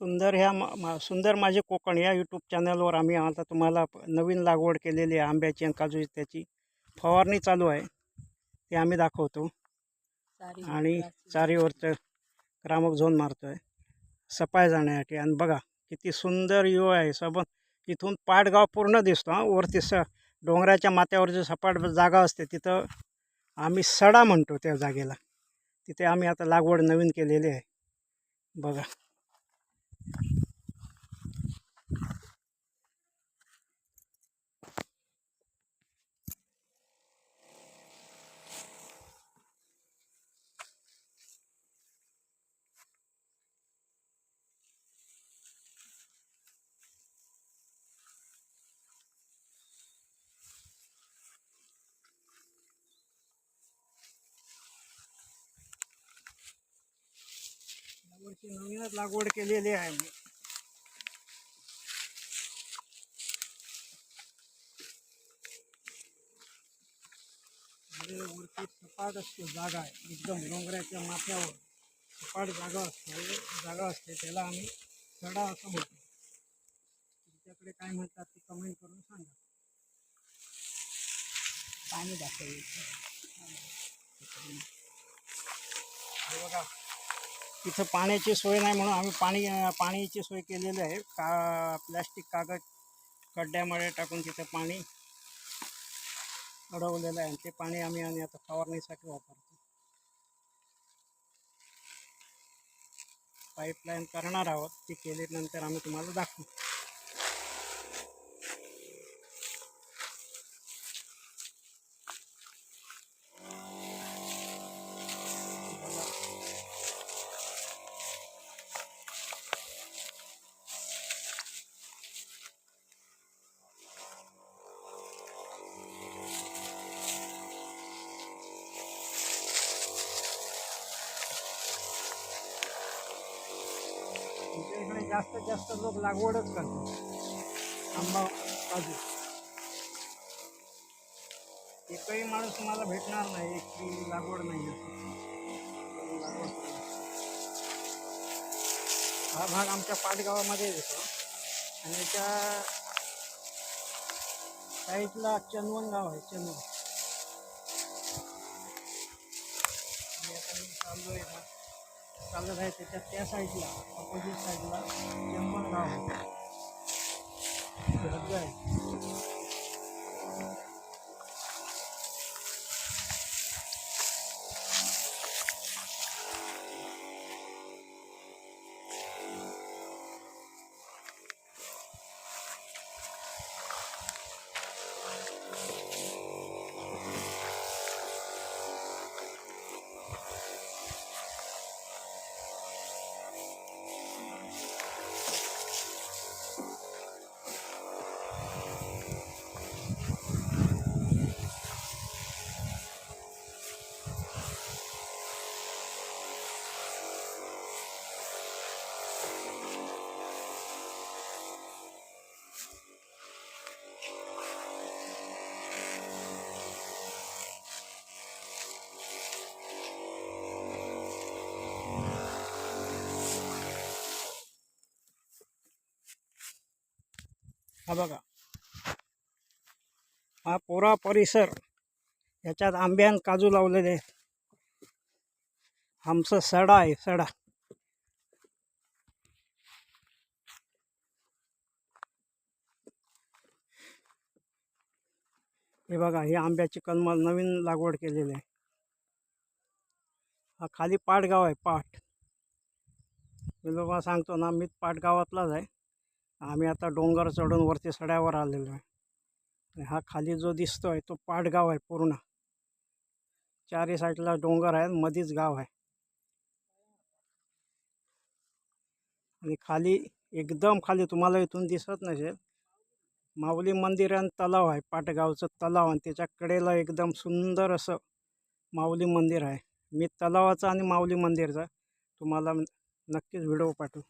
सुंदर सुंदर माझे कोकण या यूट्यूब चॅनलवर आम्ही आता तुम्हाला नवीन लागवड केलेली आहे आंब्याची आणि काजूची. त्याची फवारणी चालू आहे ते आम्ही दाखवतो. आणि चारीवरचं क्रामक झोन मारतो आहे सफाई जाण्यासाठी. आणि बघा किती सुंदर व्ह्यू आहे. इथून पाटगाव पूर्ण दिसतो. वरती डोंगराच्या माथ्यावर जे सपाट जागा असते तिथं आम्ही सडा म्हणतो त्या जागेला. तिथे आम्ही आता लागवड नवीन केलेली आहे. बघा नवीनच लागवड केलेली आहे मी. वरती सपाट असतो जागा आहे एकदम डोंगराच्या माथ्यावर सपाट जागा असते त्याला आम्ही सडा असं म्हणतो. तुमच्याकडे काय म्हणतात ते कमेंट करून सांगा. पाणी दाखवलं बघा. तिथं पाण्याची सोय नाही म्हणून आम्ही पाण्याची सोय केलेली आहे. प्लॅस्टिक कागद खड्ड्यामध्ये टाकून तिथं पाणी अडवलेलं आहे. ते पाणी आम्ही आणि आता फवारणीसाठी वापरतो. पाईपलाईन करणार आहोत. ती केल्यानंतर आम्ही तुम्हाला दाखवू. आमच्या इकडे जास्तीत जास्त लोक लागवडच करतात आंबा काजू. एकही माणूस तुम्हाला भेटणार नाही की लागवड नाही लागवड. हा भाग आमच्या पाटगावामध्ये येतो आणि त्याच्या साईडला चंदवन गाव आहे. चंदवन चालत आहे त्याच्या त्या साईडला अपोजिट साईडला चंदवन गाव आहे. हा बघा हा पुरा परिसर याच्यात आंबे आणि काजू लावलेले आहेत. आमचं सडा आहे सडा. हे बघा हे आंब्याची कलमल नवीन लागवड केलेली आहे. हा खाली पाटगाव आहे. पाट मी लोकांना सांगतो ना मी पाटगावातलाच आहे. आम्ही आता डोंगर चढून वरती सड्यावर आलेलो आहे. आणि हा खाली जो दिसतोय तो पाटगाव आहे पूर्ण. चारी साईडला डोंगर आहे मध्येच गाव आहे. आणि खाली एकदम खाली तुम्हाला इथून दिसत नसेल माऊली मंदिर आणि तलाव आहे. पाटगावचं तलाव आणि त्याच्या कडेला एकदम सुंदर असं माऊली मंदिर आहे. मी तलावाचा आणि माऊली मंदिरचा तुम्हाला नक्कीच व्हिडिओ पाठवू.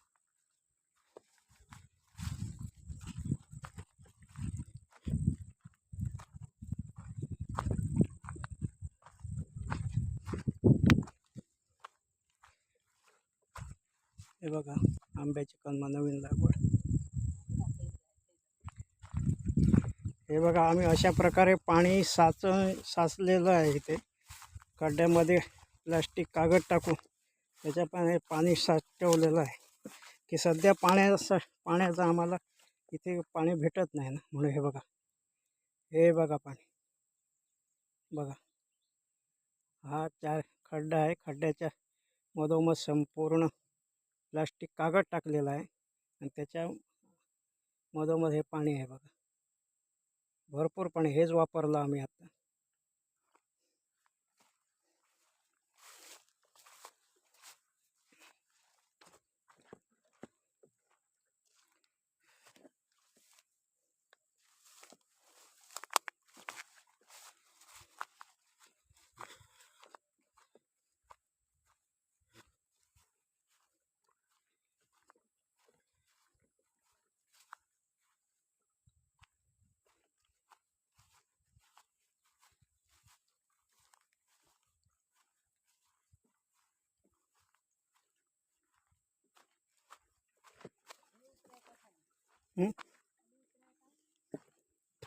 हे बघा आंब्याची कलमं नवीन लागवड. हे बघा आम्ही अशा प्रकारे पाणी साचलेलं आहे इथे. खड्ड्यामध्ये प्लास्टिक कागद टाकून त्याच्यापाने पाणी साठवलेलं आहे की सध्या पाण्याचा आम्हाला इथे पाणी भेटत नाही ना, म्हणून हे बघा, हे बघा पाणी बघा. हा 4 खड्डा आहे. खड्ड्याच्या मधोमध संपूर्ण प्लास्टिक कागद टाकलेला आहे आणि त्याच्या मधोमध हे पाणी आहे बघा. भरपूर पाणी हेच वापरलं आम्ही आता.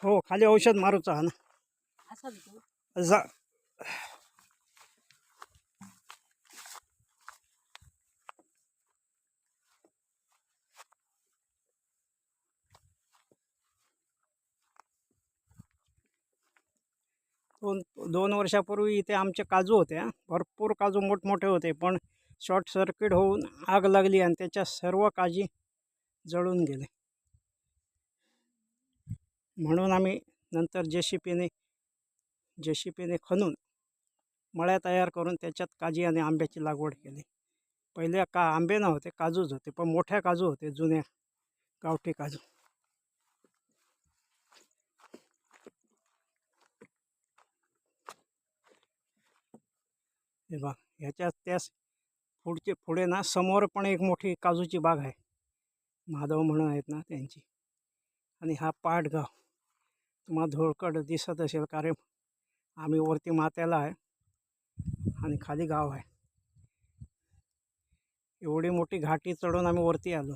हो, खाली औषध मारूचा हा ना. जा 2 वर्षापूर्वी इथे आमचे काजू होते. भरपूर काजू मोठमोठे होते, पण शॉर्ट सर्किट होऊन आग लागली आणि त्याच्या सर्व काजी जळून गेले. म्हणून आम्ही नंतर जेसीपीने खणून मळ्या तयार करून त्याच्यात काजी आणि आंब्याची लागवड केली. पहिले आंबे नव्हते, काजूच होते, पण मोठ्या काजू होते, जुन्या गावठी काजू. हे बघ, ह्याच्यात त्यास पुढे ना समोर पण एक मोठी काजूची बाग आहे. माधव म्हणून आहेत ना त्यांची. आणि हा पाटगाव तुम्हाला धुळकट दिसत असेल, कारण आम्ही वरती माथ्याला आहे आणि खाली गाव आहे. एवढी मोठी घाटी चढून आम्ही वरती आलो.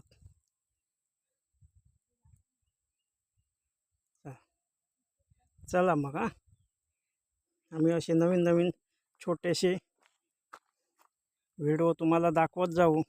चला मग आम्ही असे नवीन छोटेसे व्हिडिओ तुम्हाला दाखवत जाऊ.